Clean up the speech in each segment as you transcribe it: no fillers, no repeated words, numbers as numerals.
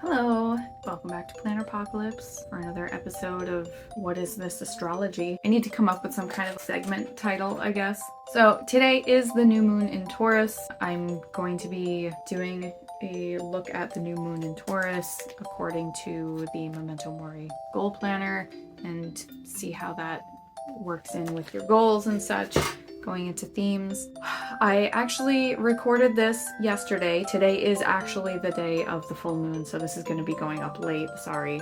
Hello, welcome back to Planner Apocalypse for another episode of What is This Astrology? I need to come up with some kind of segment title, I guess. So today is the new moon in Taurus. I'm going to be doing a look at the new moon in Taurus according to the Memento Mori Goal Planner and see how that works in with your goals and such. Going into themes. I actually recorded this yesterday. Today is actually the day of the full moon, so this is going to be going up late, sorry.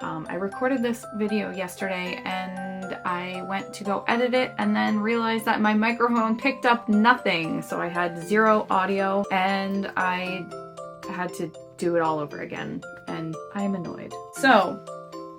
I recorded this video yesterday and I went to go edit it and then realized that my microphone picked up nothing, so I had zero audio and I had to do it all over again, and I'm annoyed. So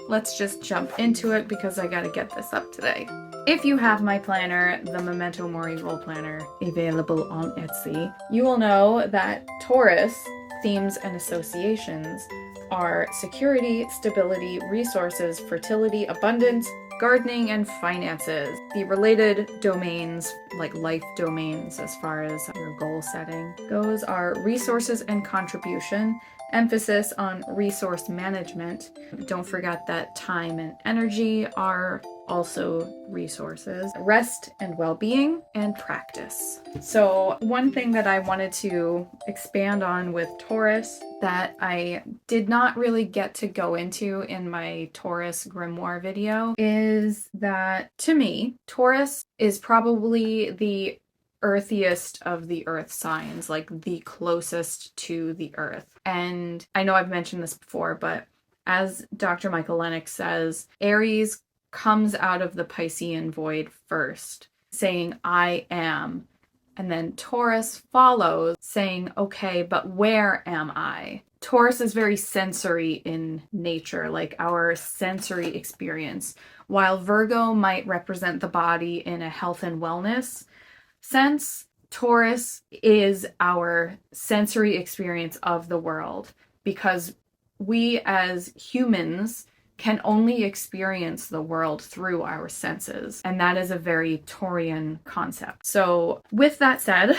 let's just jump into it because I gotta get this up today. If you have my planner, the Memento Mori Goal Planner, available on Etsy, you will know that Taurus themes and associations are security, stability, resources, fertility, abundance, gardening, and finances. The related domains, like life domains as far as your goal setting goes, are resources and contribution, emphasis on resource management. Don't forget that time and energy are also resources, rest and well-being, and practice. So one thing that I wanted to expand on with Taurus that I did not really get to go into in my Taurus grimoire video is that, to me, Taurus is probably the earthiest of the earth signs, like the closest to the earth. And I know I've mentioned this before, but as Dr. Michael Lennox says, Aries comes out of the Piscean void first, saying, I am. And then Taurus follows, saying, okay, but where am I? Taurus is very sensory in nature, like our sensory experience, while Virgo might represent the body in a health and wellness sense. Taurus is our sensory experience of the world, because we as humans can only experience the world through our senses, and that is a very Taurian concept. So with that said,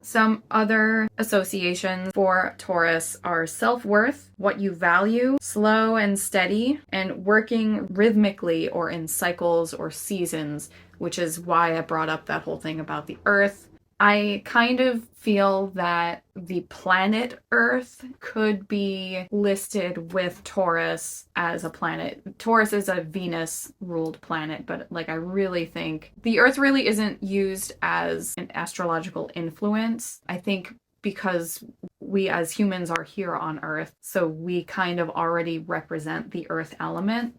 some other associations for Taurus are self-worth, what you value, slow and steady, and working rhythmically or in cycles or seasons, which is why I brought up that whole thing about the Earth. I kind of feel that the planet Earth could be listed with Taurus as a planet. Taurus is a Venus-ruled planet, but I really think the Earth really isn't used as an astrological influence. I think because we as humans are here on Earth, so we kind of already represent the Earth element.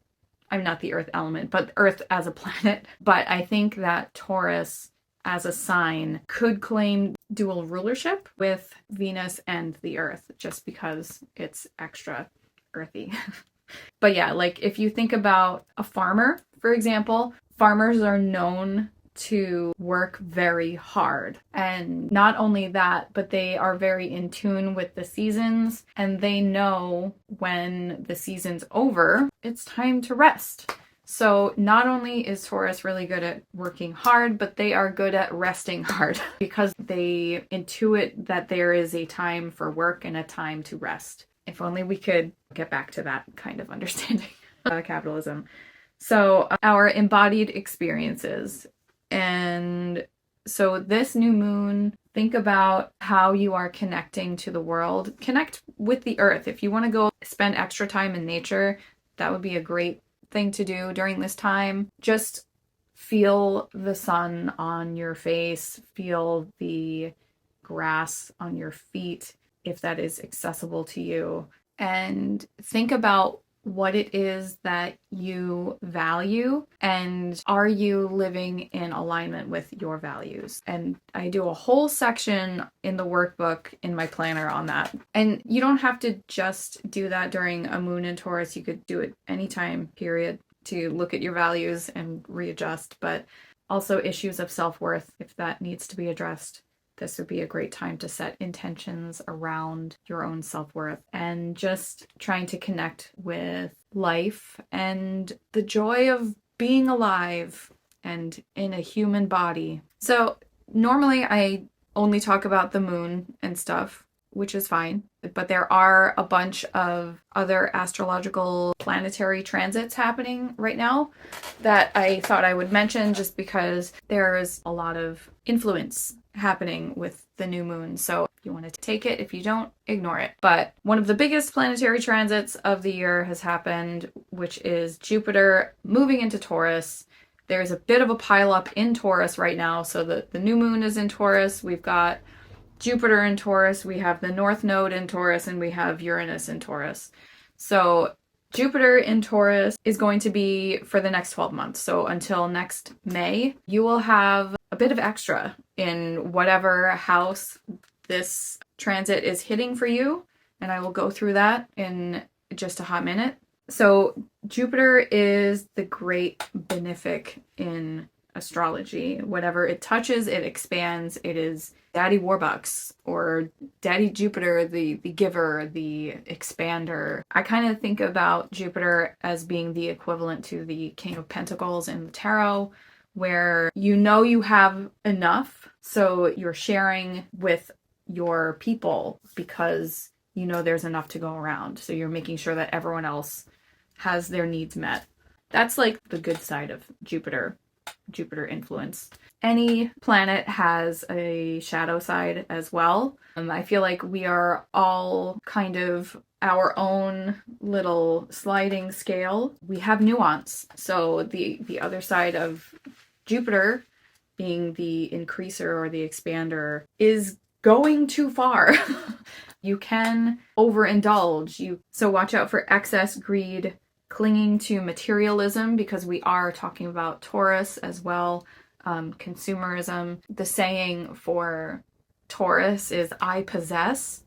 I'm not the Earth element, but Earth as a planet. But I think that Taurus as a sign could claim dual rulership with Venus and the Earth, just because it's extra earthy. But yeah, if you think about a farmer, for example, farmers are known to work very hard. And not only that, but they are very in tune with the seasons, and they know when the season's over, it's time to rest. So not only is Taurus really good at working hard, but they are good at resting hard because they intuit that there is a time for work and a time to rest. If only we could get back to that kind of understanding of capitalism. So our embodied experiences. And so this new moon, think about how you are connecting to the world. Connect with the earth. If you want to go spend extra time in nature, that would be a great thing to do during this time. Just feel the sun on your face, feel the grass on your feet if that is accessible to you, and think about what it is that you value, and are you living in alignment with your values? And I do a whole section in the workbook in my planner on that. And you don't have to just do that during a moon in Taurus. You could do it anytime, period, to look at your values and readjust, but also issues of self-worth, if that needs to be addressed. This would be a great time to set intentions around your own self-worth and just trying to connect with life and the joy of being alive and in a human body. So normally I only talk about the moon and stuff, which is fine. But there are a bunch of other astrological planetary transits happening right now that I thought I would mention just because there's a lot of influence happening with the new moon. So if you want to take it, if you don't, ignore it. But one of the biggest planetary transits of the year has happened, which is Jupiter moving into Taurus. There's a bit of a pileup in Taurus right now. So the new moon is in Taurus. We've got Jupiter in Taurus, we have the North Node in Taurus, and we have Uranus in Taurus. So Jupiter in Taurus is going to be for the next 12 months. So until next May, you will have a bit of extra in whatever house this transit is hitting for you. And I will go through that in just a hot minute. So Jupiter is the great benefic in astrology. Whatever it touches, it expands. It is Daddy Warbucks or Daddy Jupiter, the giver, the expander. I kind of think about Jupiter as being the equivalent to the King of Pentacles in the tarot, where you know you have enough, so you're sharing with your people because you know there's enough to go around. So you're making sure that everyone else has their needs met. That's like the good side of Jupiter influence. Any planet has a shadow side as well. I feel like we are all kind of our own little sliding scale. We have nuance. So the other side of Jupiter, being the increaser or the expander, is going too far. You can overindulge. So watch out for excess greed, clinging to materialism, because we are talking about Taurus as well. Consumerism. The saying for Taurus is "I possess."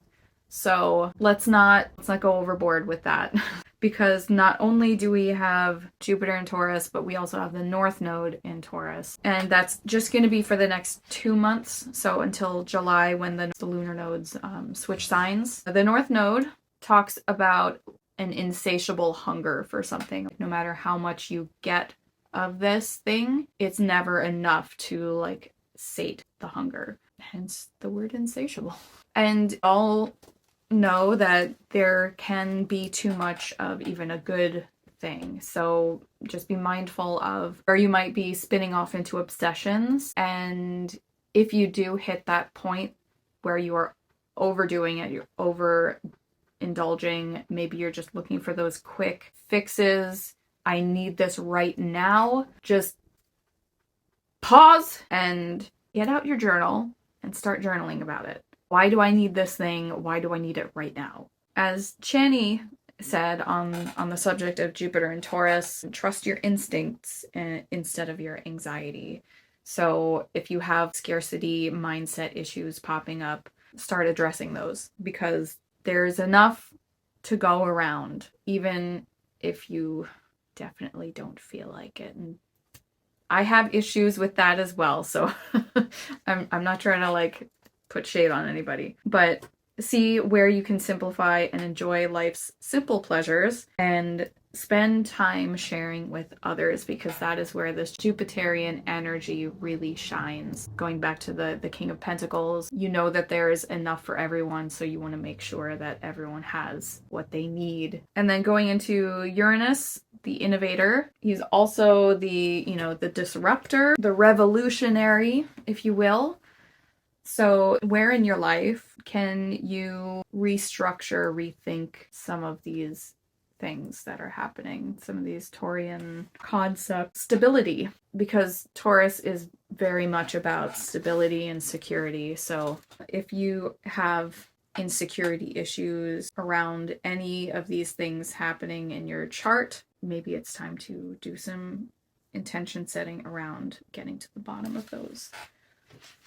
So let's not go overboard with that. Because not only do we have Jupiter in Taurus, but we also have the North Node in Taurus. And that's just going to be for the next 2 months. So until July, when the lunar nodes switch signs. The North Node talks about an insatiable hunger for something. No matter how much you get of this thing, it's never enough to sate the hunger. Hence the word insatiable. And all know that there can be too much of even a good thing. So just be mindful of where you might be spinning off into obsessions. And if you do hit that point where you are overdoing it, you're overindulging, maybe you're just looking for those quick fixes. I need this right now. Just pause and get out your journal and start journaling about it. Why do I need this thing? Why do I need it right now? As Chani said on the subject of Jupiter and Taurus, trust your instincts instead of your anxiety. So if you have scarcity mindset issues popping up, start addressing those, because there's enough to go around, even if you definitely don't feel like it. And I have issues with that as well, so I'm not trying to put shade on anybody, but see where you can simplify and enjoy life's simple pleasures and spend time sharing with others, because that is where this Jupiterian energy really shines. Going back to the King of Pentacles, you know that there is enough for everyone, so you want to make sure that everyone has what they need. And then going into Uranus, the innovator, he's also the disruptor, the revolutionary, if you will. So where in your life can you restructure, rethink some of these things that are happening, some of these Taurian concepts? Stability, because Taurus is very much about stability and security. So if you have insecurity issues around any of these things happening in your chart, maybe it's time to do some intention setting around getting to the bottom of those.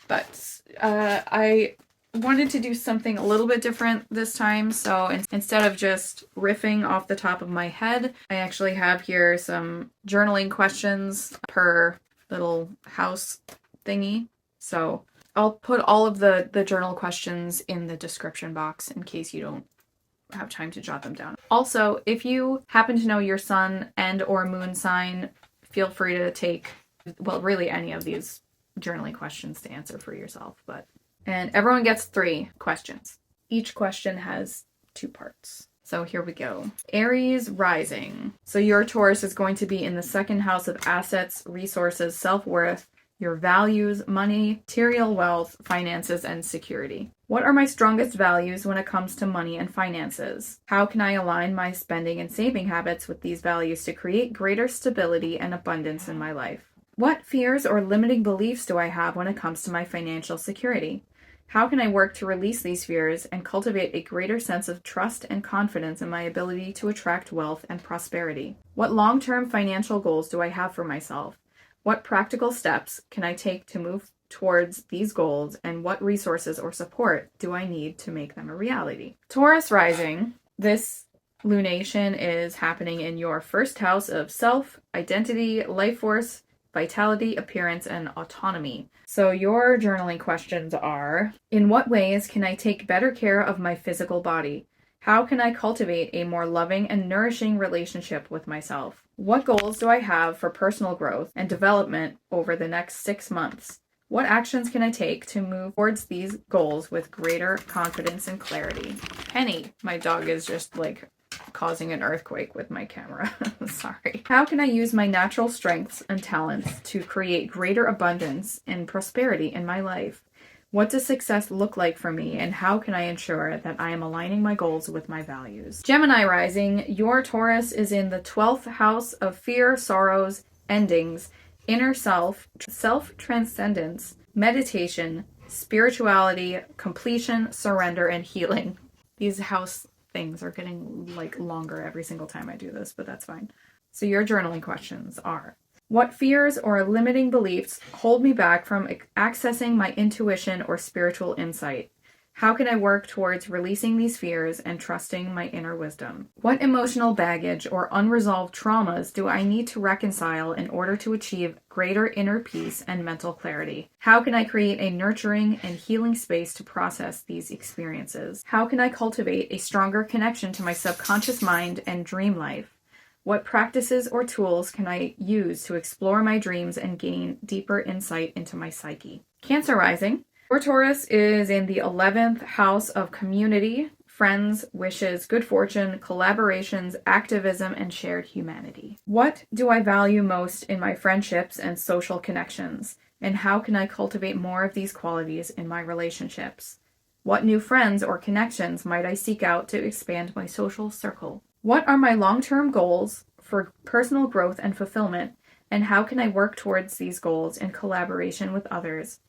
But I wanted to do something a little bit different this time. So instead of just riffing off the top of my head, I actually have here some journaling questions per little house thingy. So I'll put all of the journal questions in the description box in case you don't have time to jot them down. Also, if you happen to know your sun and or moon sign, feel free to take, well, really any of these journaling questions to answer for yourself. And everyone gets 3 questions. Each question has 2 parts. So here we go. Aries rising. So your Taurus is going to be in the second house of assets, resources, self-worth, your values, money, material wealth, finances, and security. What are my strongest values when it comes to money and finances? How can I align my spending and saving habits with these values to create greater stability and abundance in my life? What fears or limiting beliefs do I have when it comes to my financial security? How can I work to release these fears and cultivate a greater sense of trust and confidence in my ability to attract wealth and prosperity? What long-term financial goals do I have for myself? What practical steps can I take to move towards these goals, and what resources or support do I need to make them a reality? Taurus rising, this lunation is happening in your first house of self, identity, life force, vitality, appearance, and autonomy. So your journaling questions are, in what ways can I take better care of my physical body? How can I cultivate a more loving and nourishing relationship with myself? What goals do I have for personal growth and development over the next 6 months? What actions can I take to move towards these goals with greater confidence and clarity? Penny, my dog is just like causing an earthquake with my camera. Sorry. How can I use my natural strengths and talents to create greater abundance and prosperity in my life? What does success look like for me, and how can I ensure that I am aligning my goals with my values? Gemini rising, your Taurus is in the 12th house of fear, sorrows, endings, inner self, self-transcendence, meditation, spirituality, completion, surrender, and healing. These house things are getting like longer every single time I do this, but that's fine. So your journaling questions are, what fears or limiting beliefs hold me back from accessing my intuition or spiritual insight? How can I work towards releasing these fears and trusting my inner wisdom? What emotional baggage or unresolved traumas do I need to reconcile in order to achieve greater inner peace and mental clarity? How can I create a nurturing and healing space to process these experiences? How can I cultivate a stronger connection to my subconscious mind and dream life? What practices or tools can I use to explore my dreams and gain deeper insight into my psyche? Cancer rising. Your Taurus is in the 11th house of community, friends, wishes, good fortune, collaborations, activism, and shared humanity. What do I value most in my friendships and social connections? And how can I cultivate more of these qualities in my relationships? What new friends or connections might I seek out to expand my social circle? What are my long-term goals for personal growth and fulfillment? And how can I work towards these goals in collaboration with others?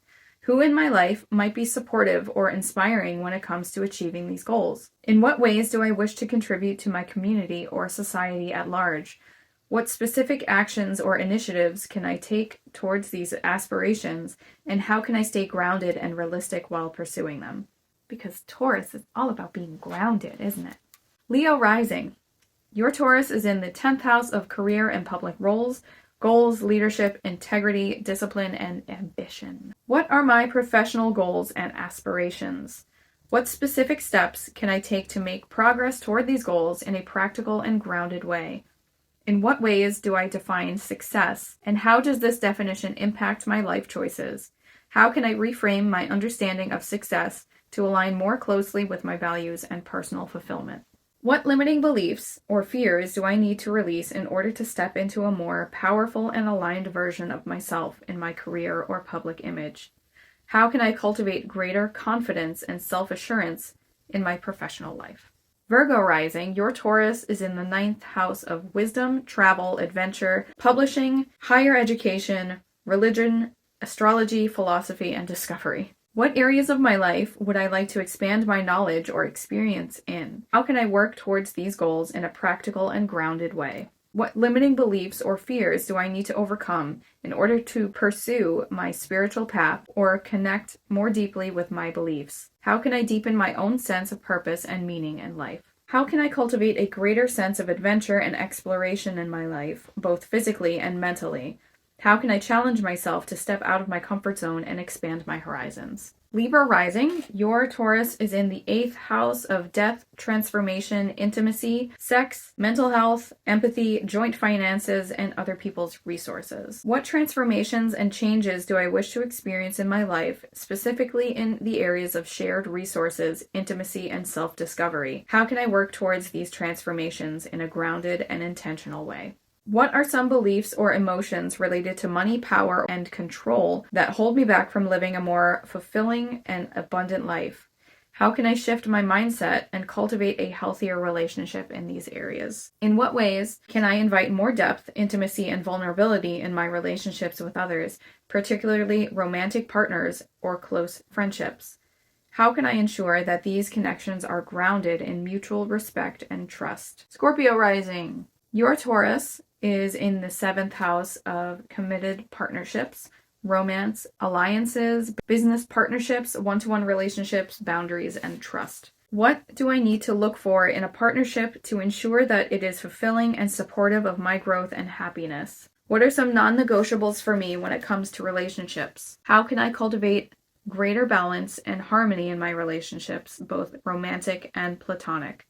Who in my life might be supportive or inspiring when it comes to achieving these goals? In what ways do I wish to contribute to my community or society at large? What specific actions or initiatives can I take towards these aspirations, and how can I stay grounded and realistic while pursuing them? Because Taurus is all about being grounded, isn't it? Leo rising. Your Taurus is in the 10th house of career and public roles, goals, leadership, integrity, discipline, and ambition. What are my professional goals and aspirations? What specific steps can I take to make progress toward these goals in a practical and grounded way? In what ways do I define success, and how does this definition impact my life choices? How can I reframe my understanding of success to align more closely with my values and personal fulfillment? What limiting beliefs or fears do I need to release in order to step into a more powerful and aligned version of myself in my career or public image? How can I cultivate greater confidence and self-assurance in my professional life? Virgo rising, your Taurus is in the 9th house of wisdom, travel, adventure, publishing, higher education, religion, astrology, philosophy, and discovery. What areas of my life would I like to expand my knowledge or experience in? How can I work towards these goals in a practical and grounded way? What limiting beliefs or fears do I need to overcome in order to pursue my spiritual path or connect more deeply with my beliefs? How can I deepen my own sense of purpose and meaning in life? How can I cultivate a greater sense of adventure and exploration in my life, both physically and mentally? How can I challenge myself to step out of my comfort zone and expand my horizons? Libra rising, your Taurus is in the 8th house of death, transformation, intimacy, sex, mental health, empathy, joint finances, and other people's resources. What transformations and changes do I wish to experience in my life, specifically in the areas of shared resources, intimacy, and self-discovery? How can I work towards these transformations in a grounded and intentional way? What are some beliefs or emotions related to money, power, and control that hold me back from living a more fulfilling and abundant life? How can I shift my mindset and cultivate a healthier relationship in these areas? In what ways can I invite more depth, intimacy, and vulnerability in my relationships with others, particularly romantic partners or close friendships? How can I ensure that these connections are grounded in mutual respect and trust? Scorpio rising. Your Taurus is in the 7th house of committed partnerships, romance, alliances, business partnerships, one-to-one relationships, boundaries, and trust. What do I need to look for in a partnership to ensure that it is fulfilling and supportive of my growth and happiness? What are some non-negotiables for me when it comes to relationships? How can I cultivate greater balance and harmony in my relationships, both romantic and platonic?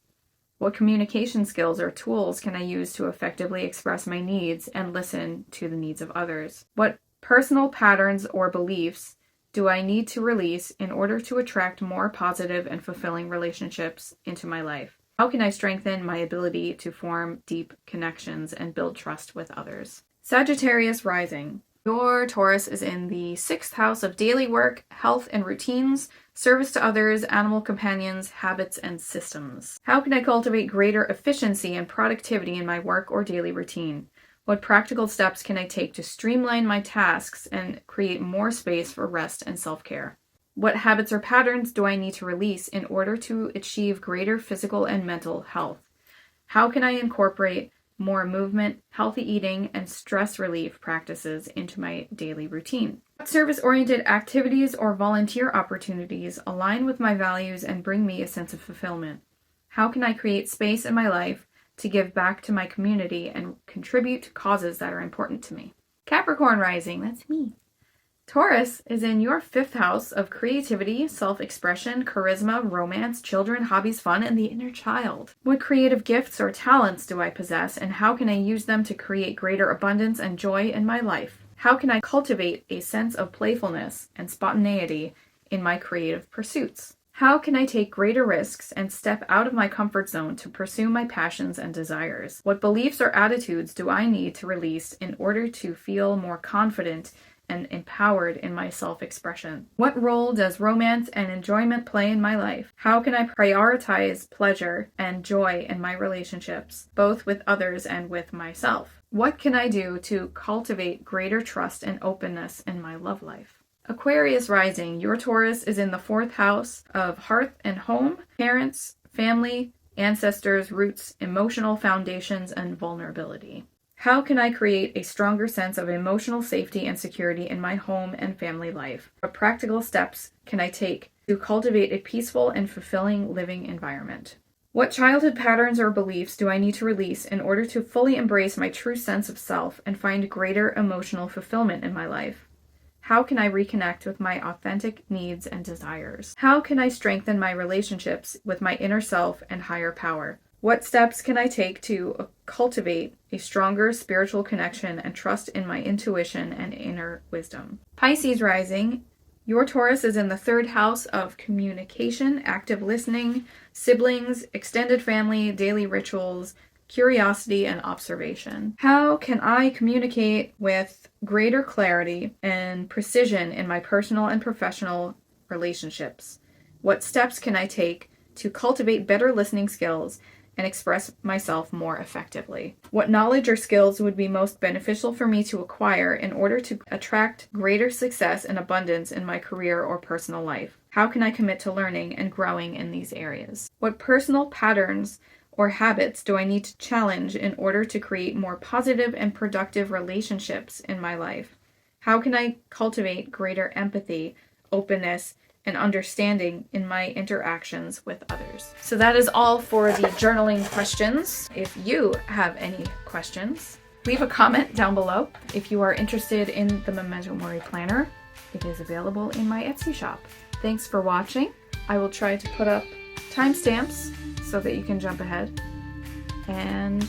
What communication skills or tools can I use to effectively express my needs and listen to the needs of others? What personal patterns or beliefs do I need to release in order to attract more positive and fulfilling relationships into my life? How can I strengthen my ability to form deep connections and build trust with others? Sagittarius rising. Your Taurus is in the 6th house of daily work, health and routines, service to others, animal companions, habits, and systems. How can I cultivate greater efficiency and productivity in my work or daily routine? What practical steps can I take to streamline my tasks and create more space for rest and self-care? What habits or patterns do I need to release in order to achieve greater physical and mental health? How can I incorporate more movement, healthy eating, and stress relief practices into my daily routine? What service-oriented activities or volunteer opportunities align with my values and bring me a sense of fulfillment? How can I create space in my life to give back to my community and contribute to causes that are important to me? Capricorn rising, that's me. Taurus is in your 5th house of creativity, self-expression, charisma, romance, children, hobbies, fun, and the inner child. What creative gifts or talents do I possess, and how can I use them to create greater abundance and joy in my life? How can I cultivate a sense of playfulness and spontaneity in my creative pursuits? How can I take greater risks and step out of my comfort zone to pursue my passions and desires? What beliefs or attitudes do I need to release in order to feel more confident and empowered in my self-expression? What role does romance and enjoyment play in my life? How can I prioritize pleasure and joy in my relationships, both with others and with myself? What can I do to cultivate greater trust and openness in my love life? Aquarius rising, your Taurus is in the 4th house of hearth and home, parents, family, ancestors, roots, emotional foundations, and vulnerability. How can I create a stronger sense of emotional safety and security in my home and family life? What practical steps can I take to cultivate a peaceful and fulfilling living environment? What childhood patterns or beliefs do I need to release in order to fully embrace my true sense of self and find greater emotional fulfillment in my life? How can I reconnect with my authentic needs and desires? How can I strengthen my relationships with my inner self and higher power? What steps can I take to cultivate a stronger spiritual connection and trust in my intuition and inner wisdom? Pisces rising, your Taurus is in the 3rd house of communication, active listening, siblings, extended family, daily rituals, curiosity, and observation. How can I communicate with greater clarity and precision in my personal and professional relationships? What steps can I take to cultivate better listening skills and express myself more effectively? What knowledge or skills would be most beneficial for me to acquire in order to attract greater success and abundance in my career or personal life? How can I commit to learning and growing in these areas? What personal patterns or habits do I need to challenge in order to create more positive and productive relationships in my life? How can I cultivate greater empathy, openness, and understanding in my interactions with others? So that is all for the journaling questions. If you have any questions, leave a comment down below. If you are interested in the Memento Mori Planner, it is available in my Etsy shop. Thanks for watching. I will try to put up timestamps so that you can jump ahead. And